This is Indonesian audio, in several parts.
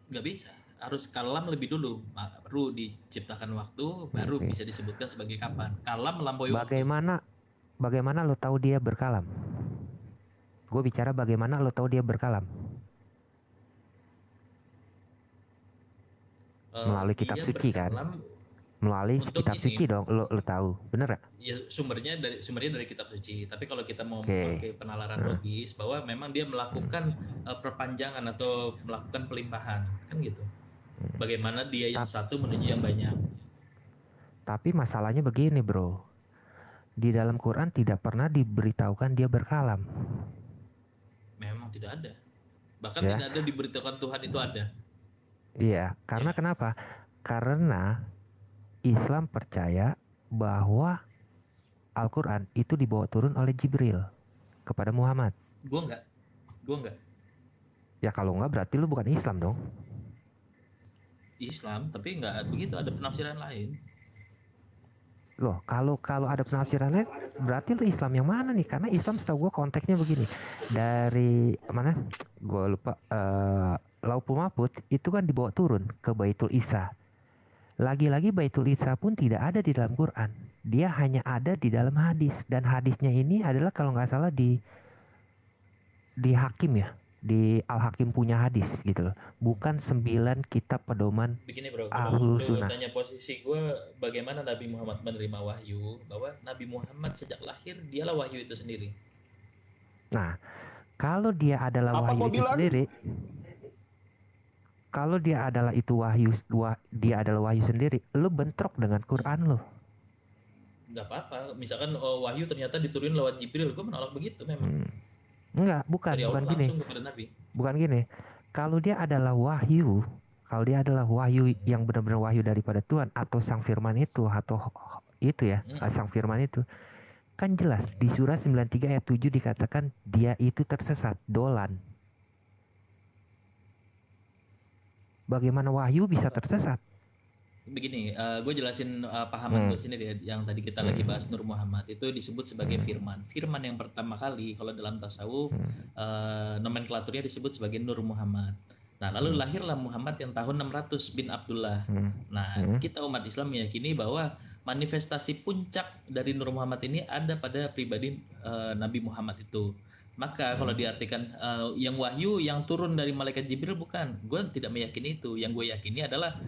Nggak bisa. Harus kalam lebih dulu. Baru diciptakan waktu, baru Oke. bisa disebutkan sebagai kapan. Kalam melampaui waktu. Bagaimana bagaimana lo tahu dia berkalam? Gue bicara bagaimana lo tahu dia berkalam? Melalui kitab Dia suci kan? berkalam Melalui untuk kitab suci ini. dong, lo tahu, bener gak? Ya sumbernya dari kitab suci. Tapi kalau kita mau Oke. pakai penalaran Nah, logis bahwa memang dia melakukan perpanjangan atau melakukan pelimpahan, kan gitu. Bagaimana dia yang tap- satu menuju yang banyak? tapi masalahnya begini bro, di dalam Quran tidak pernah diberitahukan dia berkalam, Memang tidak ada. Bahkan ya. tidak ada diberitakan Tuhan itu ada. Iya, karena Ya, kenapa? Karena Islam percaya bahwa Al-Quran itu dibawa turun oleh Jibril kepada Muhammad. gue enggak. Gue enggak. Ya kalau nggak berarti lu bukan Islam dong. Islam, tapi enggak begitu, ada penafsiran lain. Loh, kalau kalau ada penafsiran lain, berarti lu Islam yang mana nih? Karena Islam setahu gue konteksnya begini. Dari mana? Gue lupa. Lauhul Mahfuz itu kan dibawa turun ke Baitul Isa. Lagi-lagi Baitul Isa pun tidak ada di dalam Quran. Dia hanya ada di dalam hadis. Dan hadisnya ini adalah kalau nggak salah di Hakim ya. Di Al-Hakim punya hadis gitu loh. Bukan 9 kitab pedoman Begini bro, kalau Ahlul lu Sunnah. tanya posisi gue bagaimana Nabi Muhammad menerima wahyu, bahwa Nabi Muhammad sejak lahir dialah wahyu itu sendiri. Nah, kalau dia adalah Apa wahyu kau itu bilang? sendiri, kalau dia adalah itu wahyu, dia adalah wahyu sendiri, lu bentrok dengan Quran lu. Nggak apa-apa, misalkan wahyu ternyata diturunin lewat Jibril, gue menolak begitu memang. Enggak, bukan, Dari bukan Allah gini. langsung kepada Nabi. Bukan gini. Kalau dia adalah wahyu, kalau dia adalah wahyu yang benar-benar wahyu daripada Tuhan atau sang firman itu atau itu ya, sang firman itu kan jelas di surah 93 ayat 7 dikatakan dia itu tersesat, dolan. Bagaimana wahyu bisa tersesat? Begini, gue jelasin pahaman gue Hmm. sini deh. Yang tadi kita lagi bahas Nur Muhammad itu disebut sebagai firman. Firman yang pertama kali kalau dalam tasawuf nomenklaturnya disebut sebagai Nur Muhammad. Nah, lalu lahirlah Muhammad yang tahun 600 bin Abdullah. Nah, kita umat Islam meyakini bahwa manifestasi puncak dari Nur Muhammad ini ada pada pribadi Nabi Muhammad itu. Maka kalau diartikan yang wahyu yang turun dari malaikat Jibril, bukan. Gue tidak meyakini itu. Yang gue yakini adalah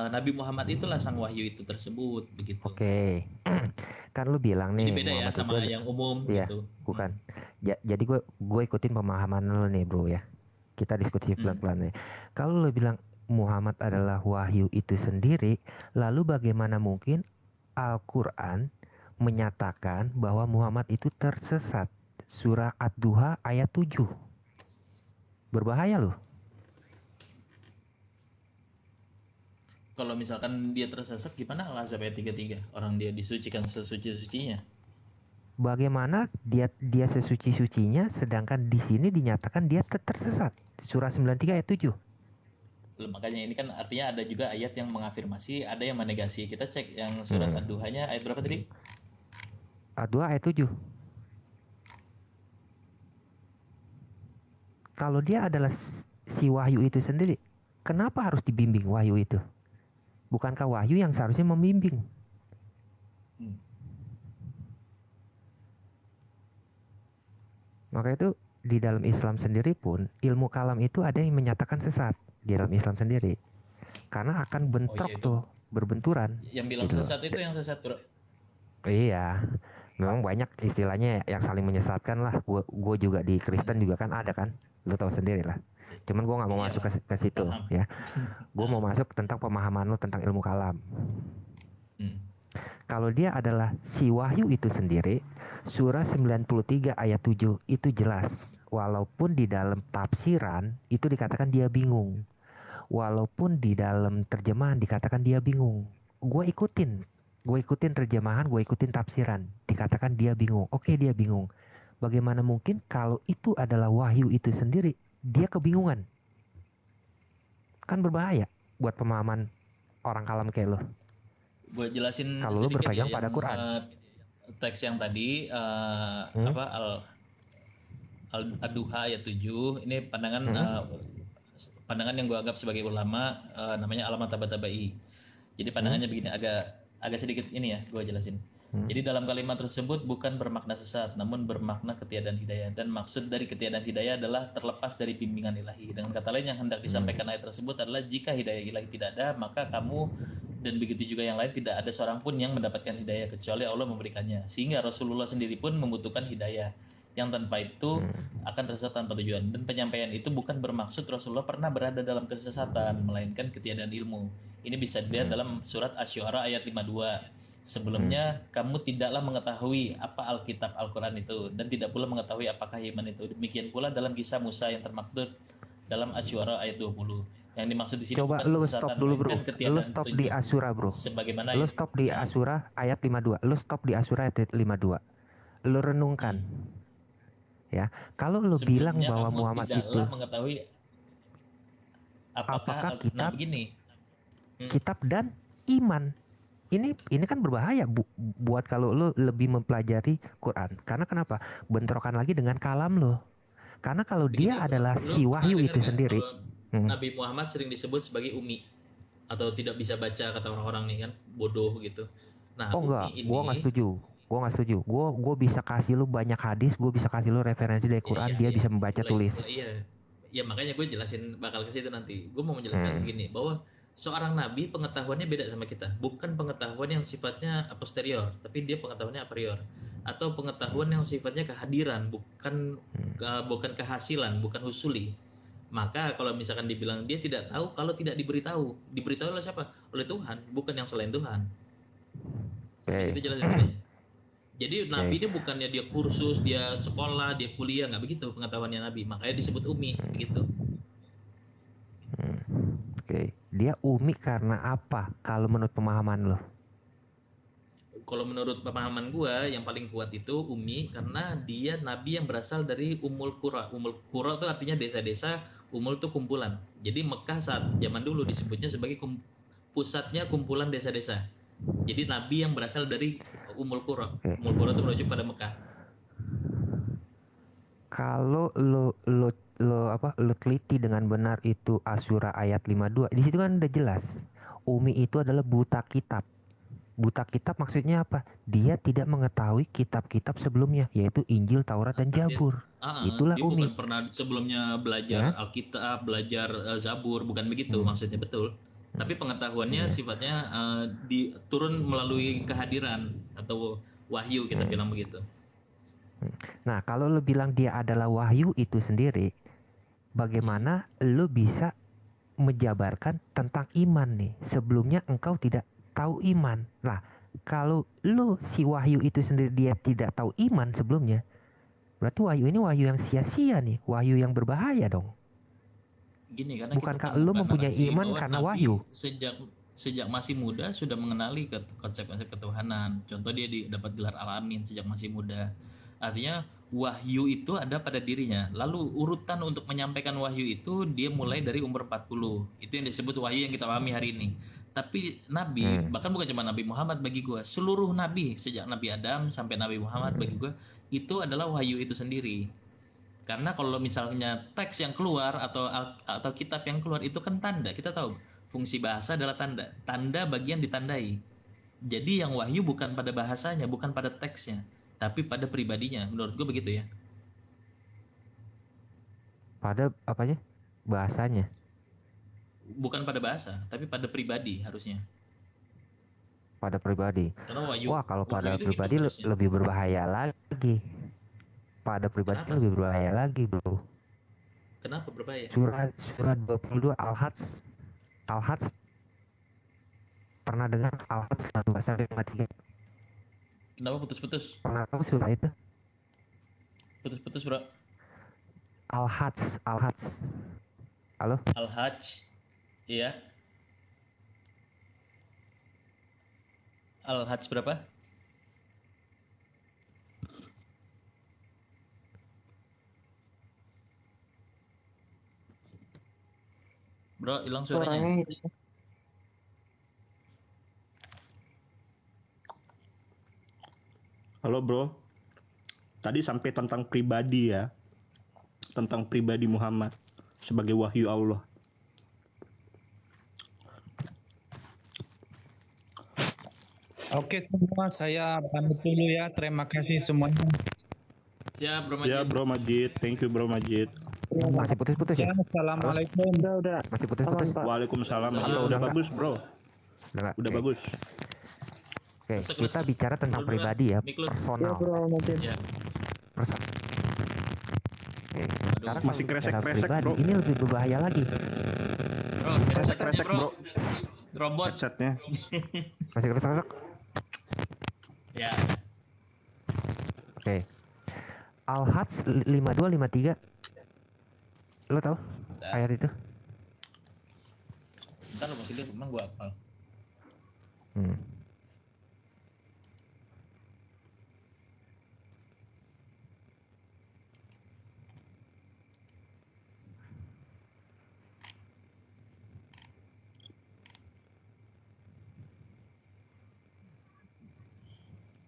Nabi Muhammad itulah sang wahyu itu tersebut, begitu. Oke. Kan lu bilang Jadi nih beda ya Muhammad itu sama yang umum iya, gitu. bukan. Jadi gue ikutin pemahaman lu nih, Bro ya. Kita diskusi pelan-pelan nih. Kalau lu bilang Muhammad adalah wahyu itu sendiri, lalu bagaimana mungkin Al-Qur'an menyatakan bahwa Muhammad itu tersesat? Surah Ad-Duha ayat 7. Berbahaya loh. Kalau misalkan dia tersesat, gimana Al-Ahzab ayat 33? Orang dia disucikan sesuci-sucinya. Bagaimana dia sesuci-sucinya sedangkan di sini dinyatakan dia tersesat. Surah 93 ayat 7. Makanya ini kan artinya ada juga ayat yang mengafirmasi, ada yang menegasi. Kita cek yang surat Hmm. Ad-Duhanya ayat berapa tadi? Ad-Duha ayat 7. Kalau dia adalah si wahyu itu sendiri, kenapa harus dibimbing wahyu itu? Bukankah wahyu yang seharusnya membimbing? Hmm. Maka itu di dalam Islam sendiri pun ilmu kalam itu ada yang menyatakan sesat di dalam Islam sendiri. Karena akan Oh iya bentrok itu. tuh, berbenturan Yang bilang gitu loh. sesat itu yang sesat, bro. Iya, memang banyak istilahnya yang saling menyesatkan lah. Gue juga di Kristen juga kan ada kan, lo tahu sendiri lah. Cuman gue nggak mau masuk Iyalah, ke situ paham. ya. Gue mau masuk tentang pemahaman lo tentang ilmu kalam. Hmm. Kalau dia adalah si wahyu itu sendiri, surah 93 ayat 7 itu jelas. Walaupun di dalam tafsiran itu dikatakan dia bingung. Walaupun di dalam terjemahan dikatakan dia bingung. Gue ikutin. Gue ikutin terjemahan, gue ikutin tafsiran. Dikatakan dia bingung. Oke, dia bingung. Bagaimana mungkin kalau itu adalah wahyu itu sendiri, dia kebingungan. Kan berbahaya buat pemahaman orang kalam kayak lo. Gue jelasin Kalau lo sedikit ya berpegang pada yang Quran. teks yang tadi Hmm? Ad-Duha ayat 7 ini pandangan Hmm? pandangan yang gue anggap sebagai ulama, namanya Alamat Tabatabai. Jadi pandangannya begini, agak sedikit ini ya gue jelasin. Jadi dalam kalimat tersebut bukan bermakna sesat, namun bermakna ketiadaan hidayah. Dan maksud dari ketiadaan hidayah adalah terlepas dari bimbingan ilahi. Dengan kata lain, yang hendak disampaikan ayat tersebut adalah jika hidayah ilahi tidak ada, maka kamu dan begitu juga yang lain tidak ada seorang pun yang mendapatkan hidayah kecuali Allah memberikannya. Sehingga Rasulullah sendiri pun membutuhkan hidayah yang tanpa itu akan tersesat tanpa tujuan. Dan penyampaian itu bukan bermaksud Rasulullah pernah berada dalam kesesatan, melainkan ketiadaan ilmu. Ini bisa dilihat dalam surat Asy-Syu'ara ayat 52. Sebelumnya kamu tidaklah mengetahui apa Alkitab Al-Quran itu, dan tidak pula mengetahui apakah iman itu. Demikian pula dalam kisah Musa yang termaktub dalam Asy-Syu'ara ayat 20. Yang dimaksud di sini Coba bukan lu kesesatan, stop dulu bro. melainkan Lu ketiadaan stop di tujuan. Asura bro. Sebagaimana Lu stop di Asura ayat 52. Lu stop di Asura ayat 52. Lu renungkan. Ya, kalau lu bilang sebelumnya bahwa kamu Muhammad itu tidaklah mengetahui apakah nah kitab, begini. kitab dan iman. Ini kan berbahaya buat kalau lu lebih mempelajari Quran. Karena kenapa? Bentrokan lagi dengan kalam lo. Karena kalau Begini dia bro, adalah lu si pernah wahyu dengar itu nggak sendiri. kalau Nabi Muhammad sering disebut sebagai umi atau tidak bisa baca, kata orang-orang nih kan bodoh gitu. Nah, Oh enggak, umi gua nggak ini setuju. Gua nggak setuju. Gua bisa kasih lu banyak hadis, gua bisa kasih lu referensi dari Quran, iya dia iya bisa membaca tulis. iya iya, makanya gue jelasin bakal ke situ nanti. Gue mau menjelaskan begini, bahwa seorang nabi pengetahuannya beda sama kita, bukan pengetahuan yang sifatnya a posterior, tapi dia pengetahuannya a prior, atau pengetahuan yang sifatnya kehadiran, bukan kehasilan, bukan husuli. Maka kalau misalkan dibilang dia tidak tahu kalau tidak diberitahu oleh siapa? Oleh Tuhan, bukan yang selain Tuhan. Sampai Oke. situ jelas bedanya. Jadi nabi Oke. ini bukannya dia kursus, dia sekolah, dia kuliah, nggak begitu pengetahuannya nabi. Makanya disebut umi begitu. Oke. Dia umi karena apa? Kalau menurut pemahaman lo? Kalau menurut pemahaman gua yang paling kuat itu umi karena dia nabi yang berasal dari Umul Qura. Umul Qura itu artinya desa-desa, umul itu kumpulan. Jadi Mekah saat zaman dulu disebutnya sebagai pusatnya kumpulan desa-desa. Jadi nabi yang berasal dari Umul Qura. Oke. Umul Qura itu merujuk pada Mekah. Kalau lo teliti dengan benar itu Asura ayat 52, di situ kan udah jelas. Umi itu adalah buta kitab. Buta kitab maksudnya apa? Dia tidak mengetahui kitab-kitab sebelumnya, yaitu Injil, Taurat, dan Jabur. Itulah Dia umi. bukan pernah sebelumnya belajar Ya. Alkitab, belajar Zabur, bukan begitu maksudnya, betul. Tapi pengetahuannya sifatnya diturun melalui kehadiran atau wahyu, kita bilang begitu. Nah, kalau lo bilang dia adalah wahyu itu sendiri, bagaimana lo bisa menjabarkan tentang iman nih? Sebelumnya engkau tidak tahu iman. Nah, kalau lo si wahyu itu sendiri dia tidak tahu iman sebelumnya, berarti wahyu ini wahyu yang sia-sia nih, wahyu yang berbahaya dong. Gini, karena kita Bukankah lo temukan mempunyai narasi iman bahwa karena Nabi wahyu? sejak masih muda sudah mengenali konsep-konsep ketuhanan. Contoh dia dapat gelar alamin sejak masih muda. Artinya wahyu itu ada pada dirinya. Lalu urutan untuk menyampaikan wahyu itu dia mulai dari umur 40. Itu yang disebut wahyu yang kita pahami hari ini. Tapi Nabi, bahkan bukan cuma Nabi Muhammad bagi gue, seluruh Nabi sejak Nabi Adam sampai Nabi Muhammad bagi gue itu adalah wahyu itu sendiri. Karena kalau misalnya teks yang keluar atau kitab yang keluar itu kan tanda. Kita tahu fungsi bahasa adalah tanda. Tanda bagian ditandai. Jadi yang wahyu bukan pada bahasanya, bukan pada teksnya, tapi pada pribadinya. Menurut gue begitu ya. Pada apanya? Bahasanya. Bukan pada bahasa, tapi pada pribadi harusnya. Pada pribadi. Karena Wah, kalau wahyu pada itu pribadi hidup harusnya. lebih berbahaya lagi. Pada pribadi Kenapa? lebih berbahaya lagi, bro. Kenapa berbahaya? Surat 22 Al-Hajj pernah dengar Al-Hajj 2 sampai 53? Kenapa putus-putus? Pernah tahu surat itu? Putus-putus, bro. Al-Hajj. Halo? Al-Hajj. Iya. Al-Hajj berapa? Bro, hilang suaranya. Suaranya itu. Halo bro, tadi sampai tentang pribadi ya, tentang pribadi Muhammad sebagai wahyu Allah. Oke semua, saya pamit dulu ya. Terima kasih semuanya. Ya, Bro Ya Majid. Bro Majid, thank you Bro Majid. Masih putus-putus ya? Ya, assalamualaikum. Udah. Masih putus-putus? Aman, Pak. Waalaikumsalam. Halo, Halo, udah udah enggak? bagus Bro, Udah nggak? udah Oke. bagus. Oke, Resek, kita resek. bicara tentang Lu duluan, pribadi ya, Mik lu. Ya, personal. Bro Majid. Ya. Oke, sekarang Masih kalau bicara kresek-kresek, pribadi, Bro. ini lebih berbahaya lagi. Bro, headsetnya Kresek-kresek bro. Bro, Robot. headsetnya. Masih kresek? Ya. Oke. Al-Hajj 5253. Lo tau Nah, ayat itu? ntar lu masih lihat, emang gua hafal. Hmm.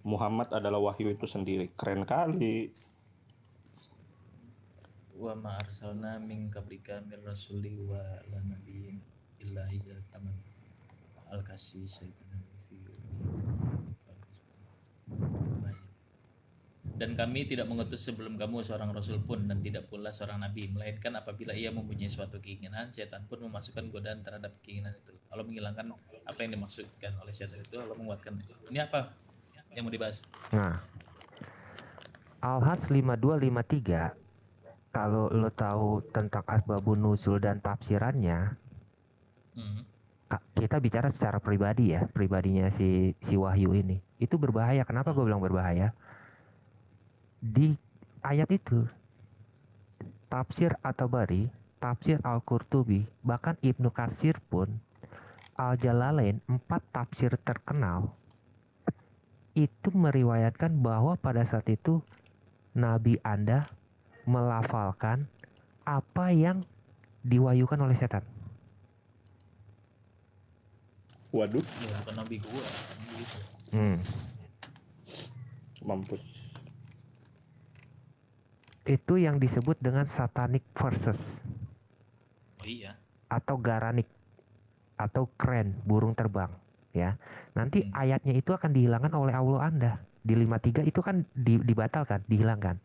Muhammad adalah wahyu itu sendiri. Keren kali. Wa ma arsalna min qablika mir rasuli wa la nabiyyin illa iza taman al-kasyi syaitan fi dan kami tidak mengutus sebelum kamu seorang rasul pun dan tidak pula seorang nabi melainkan apabila ia mempunyai suatu keinginan setan pun memasukkan godaan terhadap keinginan itu. Allah menghilangkan apa yang dimaksudkan oleh setan itu, Allah menguatkan itu. Ini apa yang mau dibahas? Nah, Al-Hajj 5253, kalau lo tahu tentang asbabun nuzul dan tafsirannya, kita bicara secara pribadi ya, pribadinya si Wahyu ini. Itu berbahaya. Kenapa gue bilang berbahaya? Di ayat itu, tafsir At-Tabari, tafsir Al-Qurtubi, bahkan Ibnu Katsir pun, Al-Jalalain, 4 tafsir terkenal, itu meriwayatkan bahwa pada saat itu Nabi Anda melafalkan apa yang diwahyukan oleh setan. Waduh, Ya bukan nabi gua gitu. mampus. Itu yang disebut dengan satanic verses Oh iya. atau garanik atau kren, burung terbang ya. Nanti ayatnya itu akan dihilangkan oleh Allah Anda. Di 53 itu kan dibatalkan, dihilangkan.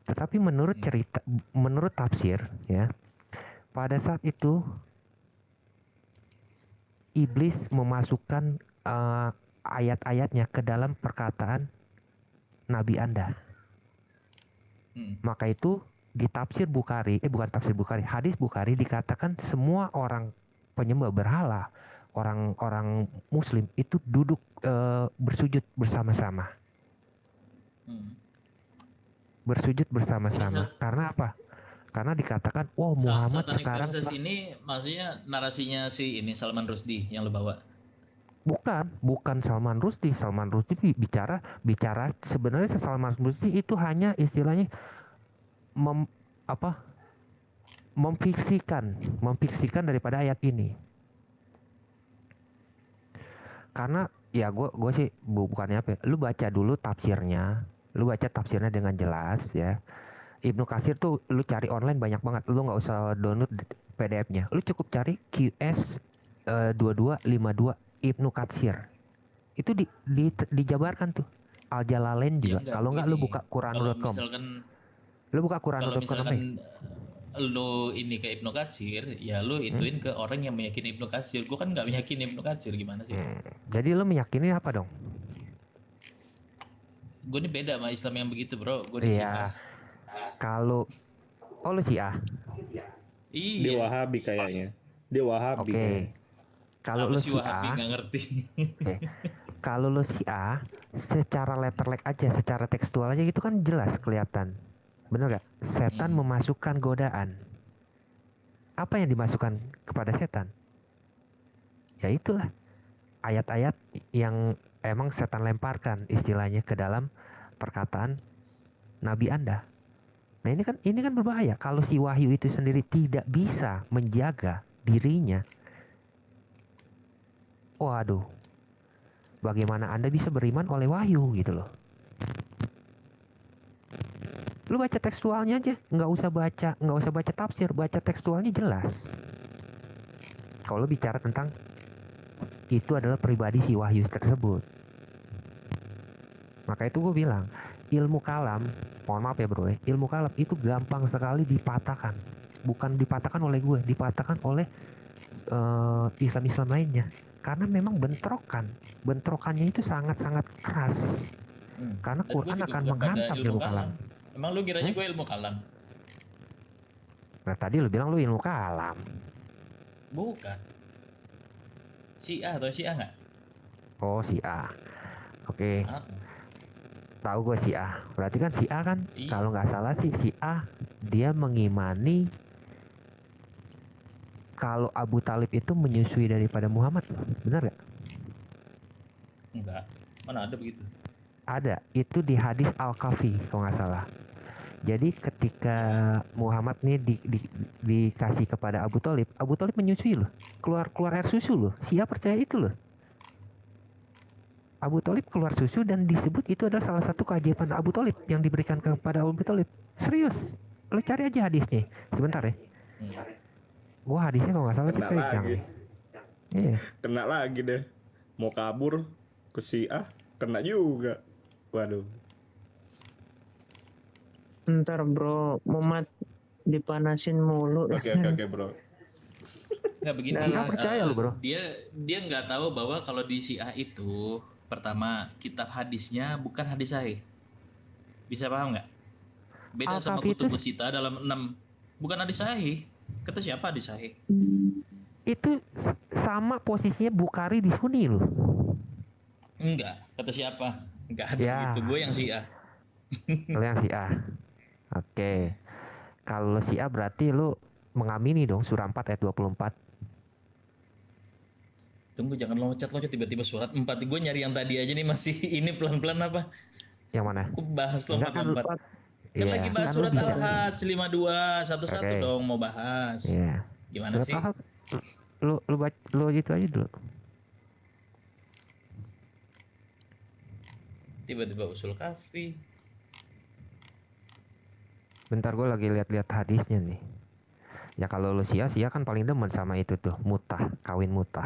Tetapi menurut cerita, menurut tafsir ya, pada saat itu iblis memasukkan ayat-ayatnya ke dalam perkataan Nabi Anda. Maka itu di tafsir Bukhari, bukan tafsir Bukhari, hadis Bukhari dikatakan semua orang penyembah berhala, orang-orang Muslim itu duduk bersujud bersama-sama. Bersujud bersama-sama. Karena apa? Karena dikatakan, oh Muhammad Satanic sekarang verses ini maksudnya narasinya si ini Salman Rushdie yang lo bawa. bukan Salman Rushdie. Salman Rushdie bicara sebenarnya Salman Rushdie itu hanya istilahnya memfiksikan daripada ayat ini. Karena ya gue sih bukannya apa ya, lu baca dulu tafsirnya, dengan jelas ya. Ibnu Katsir tuh lu cari online banyak banget, lu nggak usah download PDF-nya, lu cukup cari QS 2252 Ibnu Katsir, itu dijabarkan tuh. Al-Jalalain juga. Ya, kalau nggak lu buka Quran.com. Lu buka Kalau Quran.com misalkan lu ini ke Ibnu Katsir, ya lu ituin ke orang yang meyakini Ibnu Katsir. Gue kan nggak meyakini Ibnu Katsir, gimana sih? Jadi lu meyakini apa dong? Gue ini beda sama Islam yang begitu bro. Gue di Syiah. Kalau lu Syiah. Iya. Dia Wahabi kayaknya. Dia Wahabi. Oke. Kalau lu Wahabi Syiah, nggak ngerti. kalau lu Syiah, secara letterlek aja, secara tekstual aja gitu kan jelas kelihatan. Bener gak? Setan memasukkan godaan. Apa yang dimasukkan kepada setan? Ya itulah ayat-ayat yang emang setan lemparkan istilahnya ke dalam perkataan Nabi Anda. Nah ini kan berbahaya. Kalau si Wahyu itu sendiri tidak bisa menjaga dirinya, waduh, bagaimana Anda bisa beriman oleh Wahyu gitu loh? Lu baca tekstualnya aja, nggak usah baca tafsir, baca tekstualnya jelas. Kalau bicara tentang itu adalah pribadi si Wahyu tersebut. Maka itu gue bilang, ilmu kalam, mohon maaf ya bro ya, ilmu kalam itu gampang sekali dipatahkan. Bukan dipatahkan oleh gue, dipatahkan oleh Islam-Islam lainnya. Karena memang bentrokannya itu sangat-sangat keras. Karena Dan gue Quran juga akan bukan pada menghantam ilmu kalam. Emang lu kiranya gue ilmu kalam? Nah tadi lu bilang lu ilmu kalam. Bukan. Syiah atau Syiah nggak? Oh Syiah. Oke, Ah, tahu gue Syiah. Berarti kan Syiah kan, Iya. kalau nggak salah sih Syiah dia mengimani kalau Abu Talib itu menyusui daripada Muhammad, benar gak? Enggak. Mana ada begitu? Ada, itu di hadis Al-Kafi kalau nggak salah. Jadi ketika Muhammad nih dikasih kepada Abu Talib menyusui loh, keluar air susu loh. Syiah percaya itu loh. Abu Talib keluar susu dan disebut itu adalah salah satu keajaiban Abu Talib yang diberikan kepada Abu Talib. Serius, lo cari aja hadisnya. Sebentar ya. Gua hadisnya kalau nggak salah sih Kena pegang. lagi. Iya. Kena lagi deh. Mau kabur ke Syiah, kena juga. Waduh. Ntar bro, Muhammad dipanasin mulu. Oke, bro. Nggak begini. Nggak percaya lu, bro. Dia nggak tahu bahwa kalau di Syiah itu pertama kitab hadisnya bukan hadis sahih. Bisa paham nggak? Beda sama Al-Kafi itu- Kutubus Sittah dalam 6, bukan hadis sahih. Kata siapa hadis sahih? Itu sama posisinya Bukhari di Sunni loh. Enggak. Kata siapa? Enggak ada Ya. begitu. Gue yang Syiah. Lo yang Syiah. Oke. Kalau Syiah berarti lu mengamini dong surah 4 ayat 24. Tunggu jangan loncat-loncat tiba-tiba surat 4. Gue nyari yang tadi aja nih masih ini pelan-pelan apa? Yang mana? Aku bahas Enggak, kan lompat-lompat. Kan Iya, lagi bahas kan lu surat bisa- Al-Hajj 52 satu-satu Oke. dong mau bahas. Iya. Gimana Surat sih? Al-Hajj, lu baca lu gitu aja dulu. Tiba-tiba usul kafi. Bentar gue lagi lihat-lihat hadisnya nih. Ya kalau lu Syiah kan paling demen sama itu tuh, mutah, kawin mutah.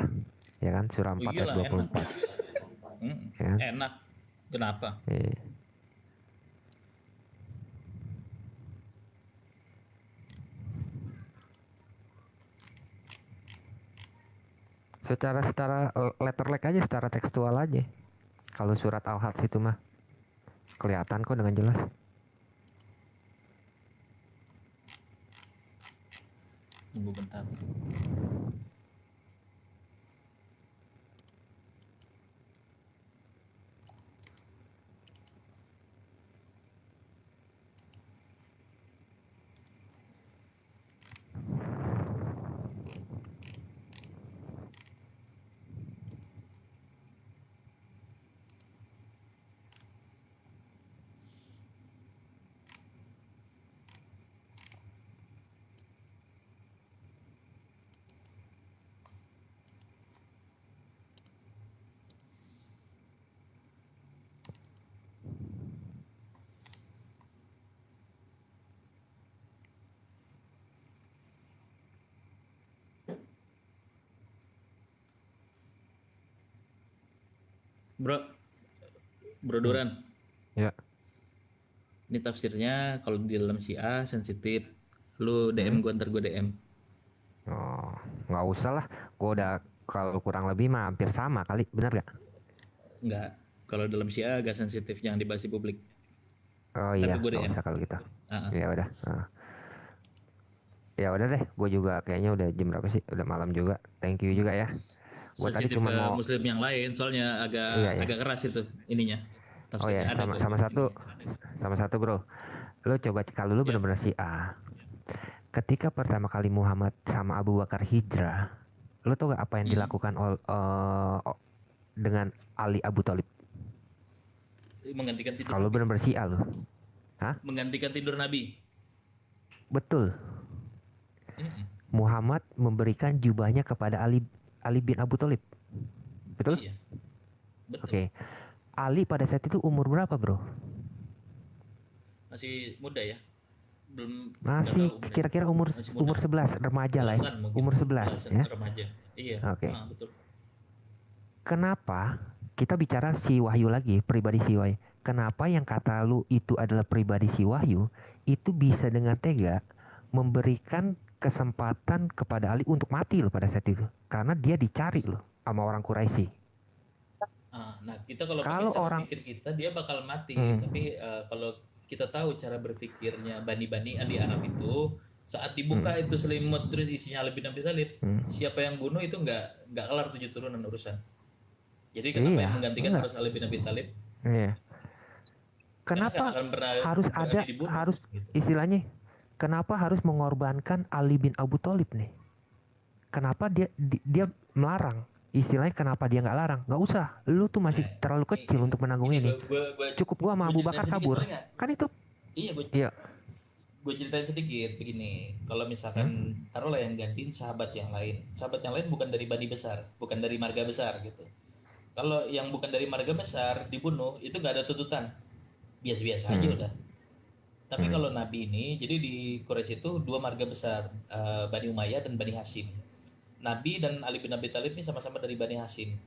Ya kan surah 4 ayat Iyalah, 24. Hmm, Ya kan? enak. Kenapa? Iya. Secara letter like aja, secara tekstual aja. Kalau surat Al-Hajj itu mah kelihatan kok dengan jelas. Tunggu bentar. Bro Duran. Ya. Ini tafsirnya kalau di dalam Syiah sensitif. Lu DM gue, ntar gue DM. Oh, nggak usah lah. Gue udah kalau kurang lebih mah hampir sama kali, benar gak? Enggak. Kalau dalam Syiah agak sensitif, jangan dibahas di publik. Oh iya, gua nggak DM. usah kalau gitu. Ah, ah. Ya udah. Ya udah deh, gue juga kayaknya udah jam berapa sih? Udah malam juga. Thank you juga ya. Gue tadi Sensitif cuma ke mau. muslim yang lain, soalnya agak Iya, iya. agak keras itu ininya. Oh ya, Tafsirnya ada kok. sama satu bro. Lo coba kalau lu benar-benar Syiah. Ketika pertama kali Muhammad sama Abu Bakar hijrah, lo tau gak apa yang dilakukan dengan Ali Abu Thalib? Menggantikan tidur. Kalau benar-benar Syiah lo, Menggantikan tidur Nabi. betul. Muhammad memberikan jubahnya kepada Ali bin Abu Thalib. Betul? Iya. Betul. Oke. Ali pada saat itu umur berapa, bro? Masih muda ya? Belum Masih nggak tahu umurnya. kira-kira umur Masih muda. umur 11, remaja lah ya. Belasan mungkin. Umur 11 Belasan, ya. remaja. Iya. Oke. Betul. Kenapa kita bicara si Wahyu lagi, pribadi si Wahyu? kenapa yang kata lu itu adalah pribadi si Wahyu itu bisa dengan tega memberikan kesempatan kepada Ali untuk mati loh pada saat itu, karena dia dicari loh sama orang Quraisy. Nah, kita kalau pakai Kalau cara orang pikir kita dia bakal mati, Hmm. tapi kalau kita tahu cara berpikirnya Bani-Bani di Arab itu, saat dibuka itu selimut terus isinya Ali bin Abi Thalib, siapa yang bunuh itu nggak kelar 7 turunan urusan. Jadi kenapa Iya, yang menggantikan enggak. harus Ali bin Abi Thalib? Iya. Karena nggak Kenapa akan pernah harus berani ada dibunuh. harus Gitu. istilahnya kenapa harus mengorbankan Ali bin Abu Thalib nih? Kenapa dia melarang? Istilahnya kenapa dia nggak larang? Nggak usah. Lu tuh masih terlalu kecil untuk menanggung ini. Cukup gua sama Abu Bakar kabur. Kan itu. Iya, Iya. gue ceritain sedikit begini. Kalau misalkan taruhlah yang gantiin sahabat yang lain bukan dari bani besar, bukan dari marga besar gitu. Kalau yang bukan dari marga besar dibunuh itu nggak ada tuntutan, biasa-biasa aja udah. Tapi kalau Nabi ini, jadi di Quraisy itu dua marga besar, Bani Umayyah dan Bani Hashim. Nabi dan Ali bin Abi Thalib ini sama-sama dari Bani Hashim.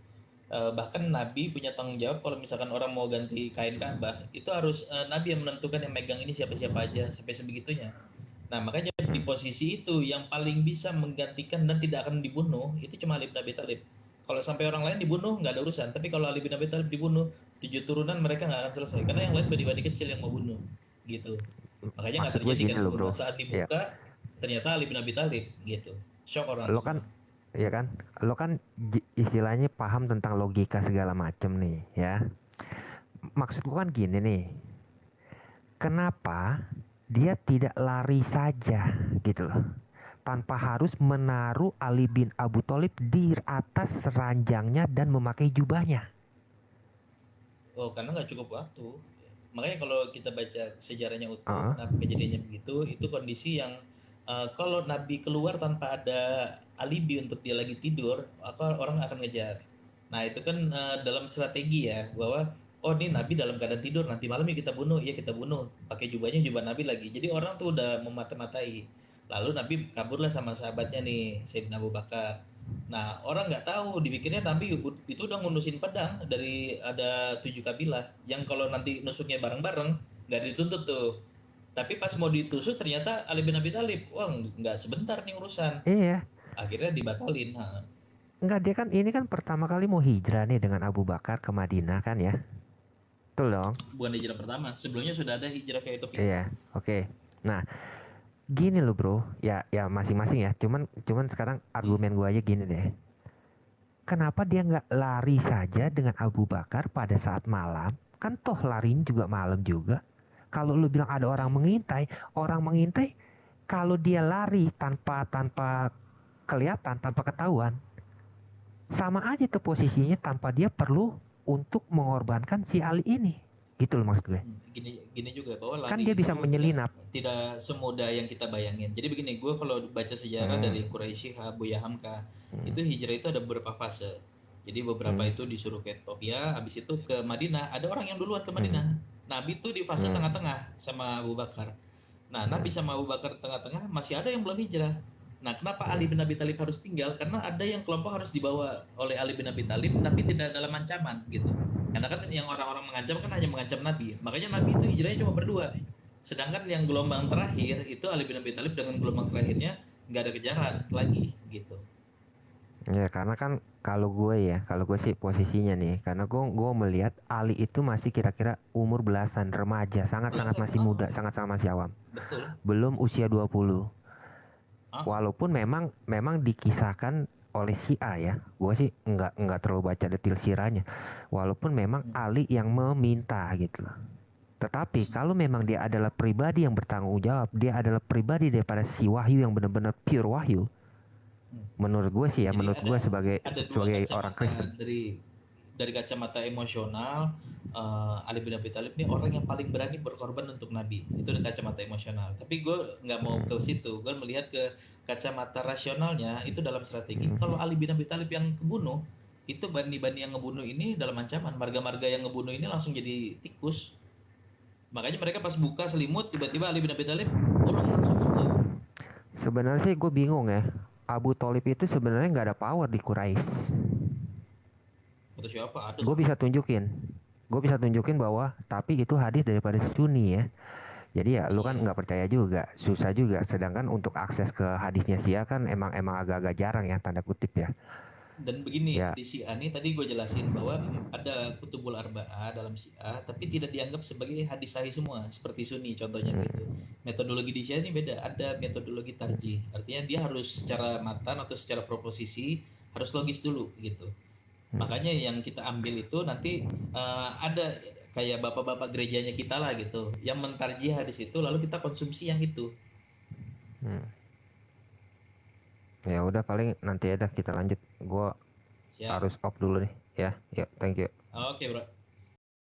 Bahkan Nabi punya tanggung jawab kalau misalkan orang mau ganti kain Ka'bah, itu harus Nabi yang menentukan yang megang ini siapa-siapa aja sampai sebegitunya. Nah, makanya di posisi itu yang paling bisa menggantikan dan tidak akan dibunuh itu cuma Ali bin Abi Thalib. Kalau sampai orang lain dibunuh nggak ada urusan, tapi kalau Ali bin Abi Thalib dibunuh, 7 turunan mereka nggak akan selesai karena yang lain bani-bani kecil yang mau bunuh gitu. Makanya nggak Maksud gue terjadi gini kan loh, pembunuhan bro. saat Iya. dibuka ternyata Ali bin Abi Thalib gitu. Shock orang Lo semua. kan ya kan, lo kan istilahnya paham tentang logika segala macem nih, ya. Maksud gua kan gini nih, kenapa dia tidak lari saja gitu loh, tanpa harus menaruh Ali bin Abu Thalib di atas ranjangnya dan memakai jubahnya. Oh, karena nggak cukup waktu. Makanya kalau kita baca sejarahnya utuh, Heeh. kenapa kejadiannya begitu, itu kondisi yang kalau Nabi keluar tanpa ada alibi untuk dia lagi tidur, orang akan ngejar. Nah, itu kan dalam strategi ya, bahwa oh ini Nabi dalam keadaan tidur, nanti malam ya kita bunuh, iya kita bunuh. Pakai jubahnya jubah Nabi lagi. Jadi orang tuh udah memata-matai. Lalu Nabi kaburlah sama sahabatnya nih, Sayyidina Abu Bakar. Nah, orang nggak tahu, dipikirnya Nabi itu udah ngunusin pedang dari ada 7 kabilah, yang kalau nanti nusuknya bareng-bareng nggak dituntut tuh. Tapi pas mau ditusuk ternyata Ali bin Abi Thalib, wah nggak sebentar nih urusan. Iya, Akhirnya dibatalin. enggak, dia kan ini kan pertama kali mau hijrah nih dengan Abu Bakar ke Madinah kan ya. Betul dong. Bukan hijrah pertama, sebelumnya sudah ada hijrah ke Ethiopia. Iya, oke. Nah, gini loh bro, ya masing-masing ya. Cuman sekarang argumen gue aja gini deh. Kenapa dia nggak lari saja dengan Abu Bakar pada saat malam? Kan toh larinya juga malam juga. Kalau lu bilang ada orang mengintai, kalau dia lari tanpa kelihatan, tanpa ketahuan, sama aja tuh posisinya tanpa dia perlu untuk mengorbankan si Ali ini. Gitu loh maksud gue. Gini juga bahwa Kan lari dia bisa itu menyelinap. tidak semudah yang kita bayangin. Jadi begini, gue kalau baca sejarah dari Quraisy, Buya Hamka, itu hijrah itu ada beberapa fase. Jadi beberapa itu disuruh ke Ethiopia, habis itu ke Madinah. Ada orang yang duluan ke Madinah. Nabi itu di fase tengah-tengah sama Abu Bakar. Nah, Nabi sama Abu Bakar tengah-tengah, masih ada yang belum hijrah. Nah, kenapa Ali bin Abi Thalib harus tinggal? Karena ada yang kelompok harus dibawa oleh Ali bin Abi Thalib, tapi tidak dalam ancaman gitu. Karena kan yang orang-orang mengancam kan hanya mengancam Nabi. Makanya Nabi itu hijrahnya cuma berdua. Sedangkan yang gelombang terakhir itu Ali bin Abi Thalib dengan gelombang terakhirnya nggak ada kejaran lagi gitu. Ya karena kan kalau gue sih posisinya nih, karena gue melihat Ali itu masih kira-kira umur belasan, remaja, sangat-sangat masih muda, sangat-sangat masih awam. Betul. Belum usia 20. Walaupun memang dikisahkan oleh Syiah ya, gue sih nggak terlalu baca detail sirahnya. Walaupun memang Ali yang meminta gitu loh. Tetapi kalau memang dia adalah pribadi yang bertanggung jawab, dia adalah pribadi daripada si Wahyu yang benar-benar pure Wahyu. Menurut gue sih ya, Jadi menurut gue sebagai kacamata orang Kristen. dari kacamata emosional, Ali bin Abi Thalib ini orang yang paling berani berkorban untuk Nabi. Itu dari kacamata emosional. Tapi gue nggak mau ke situ. Gue melihat ke kacamata rasionalnya itu dalam strategi. Kalau Ali bin Abi Thalib yang kebunuh, itu bani-bani yang ngebunuh ini dalam ancaman. Marga-marga yang ngebunuh ini langsung jadi tikus. Makanya mereka pas buka selimut, tiba-tiba Ali bin Abi Thalib pulang langsung semua. Sebenarnya sih gue bingung ya. Abu Thalib itu sebenarnya nggak ada power di Quraisy. Atau siapa? Ada. Gue bisa tunjukin. gue bisa tunjukin bahwa tapi itu hadis daripada si Sunni ya. Jadi ya lu kan Iya. nggak percaya juga, susah juga. Sedangkan untuk akses ke hadisnya Syiah kan emang agak-agak jarang ya, tanda kutip ya. Dan begini, Ya, di Syiah ini tadi gue jelasin bahwa ada kutubul arba'ah dalam Syiah, tapi tidak dianggap sebagai hadis sahih semua, seperti Sunni contohnya begitu. Metodologi di Syiah ini beda, ada metodologi tarjih. Artinya dia harus secara matan atau secara proposisi harus logis dulu gitu. Makanya yang kita ambil itu nanti ada kayak bapak-bapak gerejanya kita lah gitu, yang mentarjih hadis itu lalu kita konsumsi yang itu. ya udah paling nanti ada kita lanjut. Gue Siap. harus off dulu nih ya. Yuk, thank you. Oke, bro.